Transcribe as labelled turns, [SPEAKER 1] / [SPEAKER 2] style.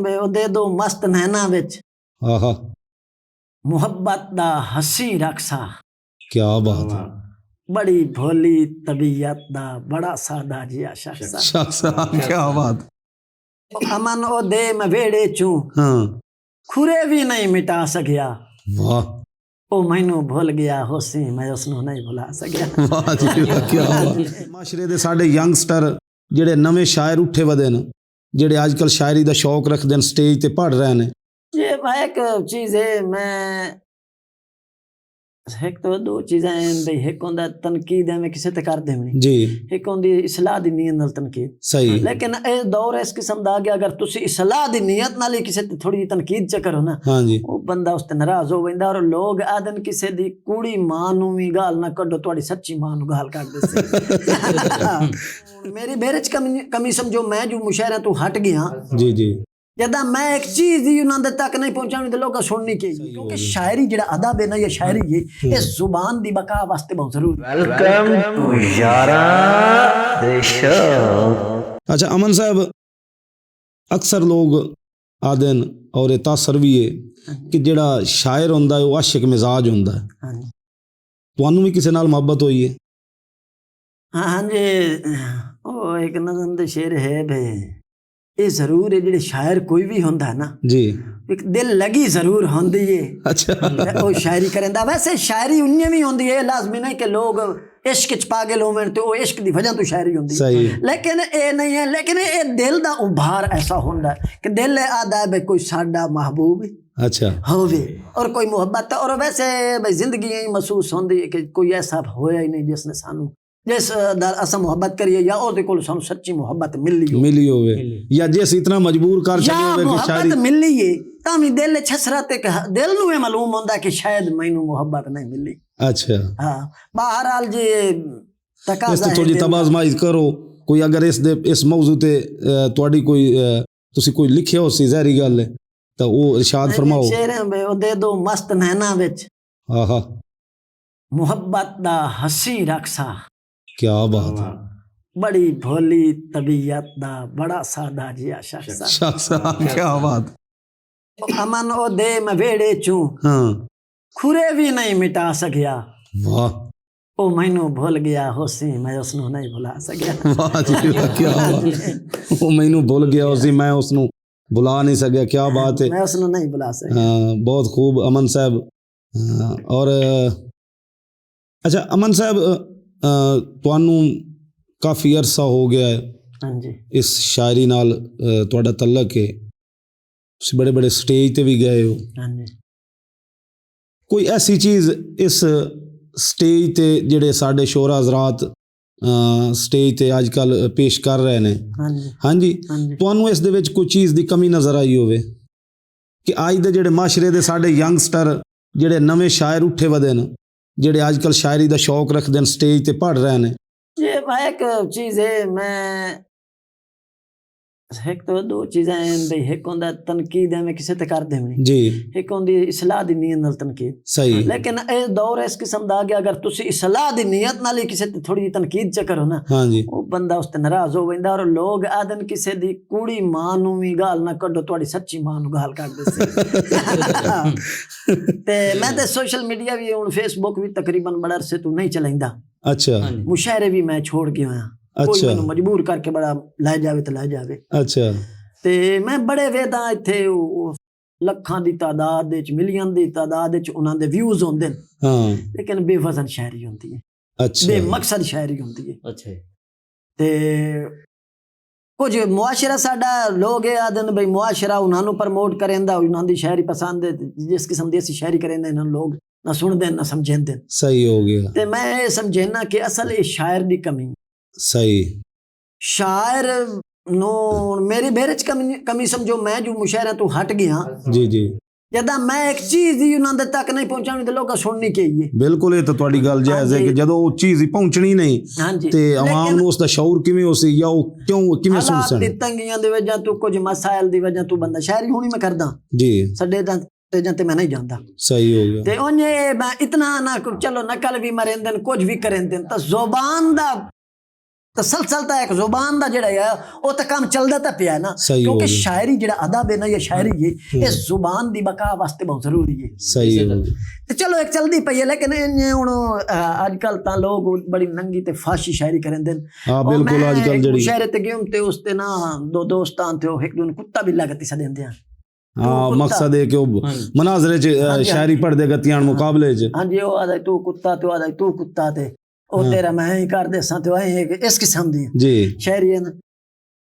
[SPEAKER 1] ਵੇ ਉਹਦੇ ਦੋ ਮਸਤ ਨੈਣਾ ਵਿੱਚ
[SPEAKER 2] ਆਹਾ
[SPEAKER 1] ਮੁਹੱਬਤ ਦਾ ਹੱਸੀ ਰਕਸਾ
[SPEAKER 2] ਕੀ ਬਾਤ ਹੈ
[SPEAKER 1] ਬੜੀ ਭੋਲੀ ਤਬੀਅਤ ਦਾ ਬੜਾ ਸਾਦਾ ਜਿਹਾ ਸ਼ਖਸਾ
[SPEAKER 2] ਸ਼ਖਸਾ ਕੀ ਬਾਤ
[SPEAKER 1] ਅਮਨ ਉਹ ਦੇ ਮੈਂ ਵੇੜੇ ਚੋਂ
[SPEAKER 2] ਹਾਂ
[SPEAKER 1] ਖੁਰੇ ਵੀ ਨਹੀਂ ਮਿਟਾ ਸਕਿਆ
[SPEAKER 2] ਵਾਹ
[SPEAKER 1] ਉਹ ਮੈਨੂੰ ਭੁੱਲ ਗਿਆ ਹੋਸੀ ਮੈਂ ਉਸ ਨੂੰ ਨਹੀਂ ਭੁਲਾ ਸਕਿਆ
[SPEAKER 2] ਵਾਹ ਜੀ ਵਾਹ ਕੀ ਬਾਤ ਮਾਸ਼ਰੇ ਦੇ ਸਾਡੇ ਯੰਗਸਟਰ ਜਿਹੜੇ ਨਵੇਂ ਸ਼ਾਇਰ ਉੱਠੇ ਵਧੇ ਨੇ ਜਿਹੜੇ ਅੱਜ ਕੱਲ੍ਹ ਸ਼ਾਇਰੀ ਦਾ ਸ਼ੌਕ ਰੱਖਦੇ ਨੇ ਸਟੇਜ ਤੇ ਪੜ੍ਹ ਰਹੇ ਨੇ
[SPEAKER 1] ये एक चीज़ है मैं एक तो दो चीज़ें हैं भाई एक होंदा तनकीद है मैं किसी ते कर देवनी
[SPEAKER 2] जी
[SPEAKER 1] एक होंदी इस्लाह दी नीयत नाल तनकीद
[SPEAKER 2] सही
[SPEAKER 1] लेकिन ये दौर इस किस्म दा आ गया अगर तुसी इस्लाह दी नीयत नाल ही किसी ते थोड़ी तनकीद च करो ना
[SPEAKER 2] हाँ जी
[SPEAKER 1] वो बंदा उस ते नाराज हो वैंदा और लोग आदन किसी दी कूड़ी मां नूं भी गाल ना कड्डो तुहाडी सच्ची मां नूं गाल कढ दे मेरी मेरे च कमी समझो मैं जो मुशायरे तो हट गया
[SPEAKER 2] जी जी
[SPEAKER 1] जदा मैं एक चीज ही उन्होंने तक नहीं पहुंचानी तो लोग सुननी चाहिए क्योंकि शायरी जड़ा अदब है ना ये शायरी है ये जुबान दी बका वास्ते बहुत जरूरी है।
[SPEAKER 3] वेलकम टू यारा द शो।
[SPEAKER 2] अच्छा अमन साहब अक्सर लोग आदन और ये तासर भी है कि जड़ा शायर होंदा है वो आशिक मिजाज होंदा है
[SPEAKER 1] हाँ जी
[SPEAKER 2] तुहानू भी किसी नाल मोहब्बत हुई है
[SPEAKER 1] हाँ जी वो एक नज़म दे शेर है भाई ये जरूर है जेडे शायर कोई भी होंदा है ना
[SPEAKER 2] जी
[SPEAKER 1] एक दिल लगी जरूर होंदी है
[SPEAKER 2] अच्छा
[SPEAKER 1] वो शायरी करेंदा वैसे शायरी उन्हें भी होंदी है लाजमी नहीं कि लोग इश्क च पागल होवन तो इश्क दी वजह तो शायरी होंदी
[SPEAKER 2] सही
[SPEAKER 1] लेकिन ये नहीं है लेकिन ये दिल दा उभार ऐसा होंदा है कि दिल आदा है भाई कोई साडा महबूब
[SPEAKER 2] अच्छा
[SPEAKER 1] होवे और कोई मोहब्बत और वैसे भाई जिंदगी यही महसूस होंदी है कि कोई ऐसा होया ही नहीं जिसने सानू जिस असा मोहब्बत करिए या ओदे कोल सानू सच्ची मोहब्बत मिली
[SPEAKER 2] होवे या जिस इतना मजबूर कर छड़े होवे कि शायरी
[SPEAKER 1] मोहब्बत मिली है तामी दिल छसरा ते दिल नु ये मालूम होंदा कि शायद मैनू मोहब्बत नहीं मिली
[SPEAKER 2] अच्छा
[SPEAKER 1] हां बहरहाल जी तकाजा
[SPEAKER 2] इस थोड़ी तबाज़माई करो कोई अगर इस मौजू ते तुहाडी कोई तुसी कोई लिखिया हो सी ज़ाहिरी गल है तो वो इरशाद फरमाओ
[SPEAKER 1] शेर है ओ दे दो मस्त नैना विच
[SPEAKER 2] आहा
[SPEAKER 1] मोहब्बत दा हसी रक्सा
[SPEAKER 2] क्या बात है
[SPEAKER 1] बड़ी भोली तबीयत दा बड़ा सादा जिहा शख्सा
[SPEAKER 2] शख्सा क्या बात
[SPEAKER 1] अमन ओ दे मैं वेड़े चूं
[SPEAKER 2] हाँ
[SPEAKER 1] खुरे भी नहीं मिटा सकिया
[SPEAKER 2] वाह
[SPEAKER 1] ओ मैनू भूल गया होसी मैं उसनू नहीं भुला सकिया
[SPEAKER 2] वाह जी वाह क्या बात वो मैनू भूल गया उसी मैं उसनू भुला नहीं सकिया क्या बात है
[SPEAKER 1] मैं उसनू नहीं भुला सकिया
[SPEAKER 2] बहुत खूब अमन साहब और अच्छा अमन साहब तुहानू काफ़ी अरसा हो गया है
[SPEAKER 1] हाँ जी
[SPEAKER 2] इस शायरी नाल तुहाडा तल्लक है तुसीं बड़े बड़े स्टेज ते भी गए हो
[SPEAKER 1] हाँ जी
[SPEAKER 2] कोई ऐसी चीज़ इस स्टेज ते जेड़े साडे शोरा हज़रात स्टेज ते अजकल पेश कर रहे हैं
[SPEAKER 1] हाँ जी
[SPEAKER 2] हाँ जी
[SPEAKER 1] हाँ जी
[SPEAKER 2] तुहानू इस दे विच कोई चीज़ दी कमी नज़र आई होवे कि अज दे जेड़े माशरे दे साडे यंगस्टर जेड़े नवे शायर उठे वधे ने जेड़े अजकल शायरी का शौक रखते हैं स्टेज ते पढ़ रहे हैं
[SPEAKER 1] ये एक चीज़ है मैं एक तो दो चीज़ें हैं भाई एक होंदा तनकीद है मैं किसी ते कर देवनी
[SPEAKER 2] जी
[SPEAKER 1] एक होंदी इस्लाह दी नीयत नाल तनकीद
[SPEAKER 2] सही
[SPEAKER 1] लेकिन ये दौर इस किस्म दा आ गया अगर तुसी इस्लाह दी नीयत नाल ही किसी ते थोड़ी तनकीद च करो ना
[SPEAKER 2] हाँ जी
[SPEAKER 1] वो बंदा उस ते नाराज हो वैंदा और लोग आदन किसी दी कूड़ी मां नूं भी गाल ना कड्डो तुहाडी सच्ची मां नूं गाल कढ दे ते मैं ते सोशल मीडिया भी हुण फेसबुक भी तकरीबन बड़े अरसे तो नहीं चलाइंदा अच्छा मुशायरे भी मैं छोड़ के आया कोई मैनू मजबूर करके बड़ा लै जावे तो लै जावे अच्छा ते मैं बड़े वेदा इत्थे लखां दी तादाद विच मिलियन दी तादाद विच उन्हां दे व्यूज होंदे ने हां लेकिन बेवजन शायरी होंदी है अच्छा बेमकसद शायरी होंदी है अच्छा ते कुछ मुआशरा साडा लोग आदन भाई मुआशरा उन्हां नू प्रमोट करेंदा उन्हां दी शायरी पसंद है जिस किस्म दी असीं शायरी करेंदे इन्हां लोग ना सुनदे ना समझेंदे सही हो गया ते मैं समझेना कि असल ये शायर दी कमी सही शायर नो मेरी मेरे च कमी समझो मैं जो मुशायरा तो हट गया जी जी जदा मैं एक चीज ही उन्होंने तक नहीं पहुंचानी तो लोग सुननी चाहिए बिल्कुल ये तो तुहाडी गल जायज़ है कि जदों वो चीज ही पहुंचनी नहीं ते आवाम नूं उसदा शऊर किवें होसी या वो क्यों किवें सुन सन तंगियां दी वजह तो कुछ मसाइल दी वजह तो बंदा शायरी हुणी मैं करदा जी सडे दा ते मैं नहीं जानता सही हो गया ते ओने मैं इतना ना चलो नकल भी मरेंदन कुछ भी करेंदन तो जुबान दा तसलसल ਤਾਂ ਇੱਕ ਜ਼ੁਬਾਨ ਦਾ ਜਿਹੜਾ ਹੈ ਉਹ ਤਾਂ ਕੰਮ ਚੱਲਦਾ ਤਾਂ ਪਿਆ ਨਾ, ਕਿਉਂਕਿ ਸ਼ਾਇਰੀ ਜਿਹੜਾ ਅਦਬ ਹੈ ਨਾ ਜਾਂ ਸ਼ਾਇਰੀ ਹੈ ਇਹ ਜ਼ੁਬਾਨ ਦੀ ਬਕਾ ਵਾਸਤੇ ਬਹੁਤ ਜ਼ਰੂਰੀ ਹੈ।
[SPEAKER 2] ਸਹੀ ਹੈ
[SPEAKER 1] ਤੇ ਚਲੋ ਇੱਕ ਚਲਦੀ ਪਈ ਹੈ, ਲੇਕਿਨ ਹੁਣ ਅੱਜ ਕੱਲ ਤਾਂ ਲੋਕ ਬੜੀ ਨੰਗੀ ਤੇ ਫਾਸ਼ੀ ਸ਼ਾਇਰੀ ਕਰਦੇ ਨੇ।
[SPEAKER 2] ਹਾਂ ਬਿਲਕੁਲ ਅੱਜ ਕੱਲ ਜਿਹੜੀ
[SPEAKER 1] ਸ਼ਾਇਰੀ ਤੇ ਗਿਆ ਤੇ ਉਸ ਤੇ ਨਾ ਦੋ ਦੋਸਤਾਂ ਤੇ ਉਹ ਇੱਕ ਦੂਜੇ ਨੂੰ ਕੁੱਤਾ ਵੀ ਲੱਗਤੀ ਸਦਿੰਦੇ ਆ।
[SPEAKER 2] हाँ मकसद है कि वो मनाजरे च शायरी पढ़ दे गतियां मुकाबले च।
[SPEAKER 1] हाँ जी, वो आदा तू कुत्ता, तू आदा तू कुत्ता ते ओ तेरा मैं ही कर दे सा, तो इस किस्म दी
[SPEAKER 2] जी
[SPEAKER 1] शायरी है ना।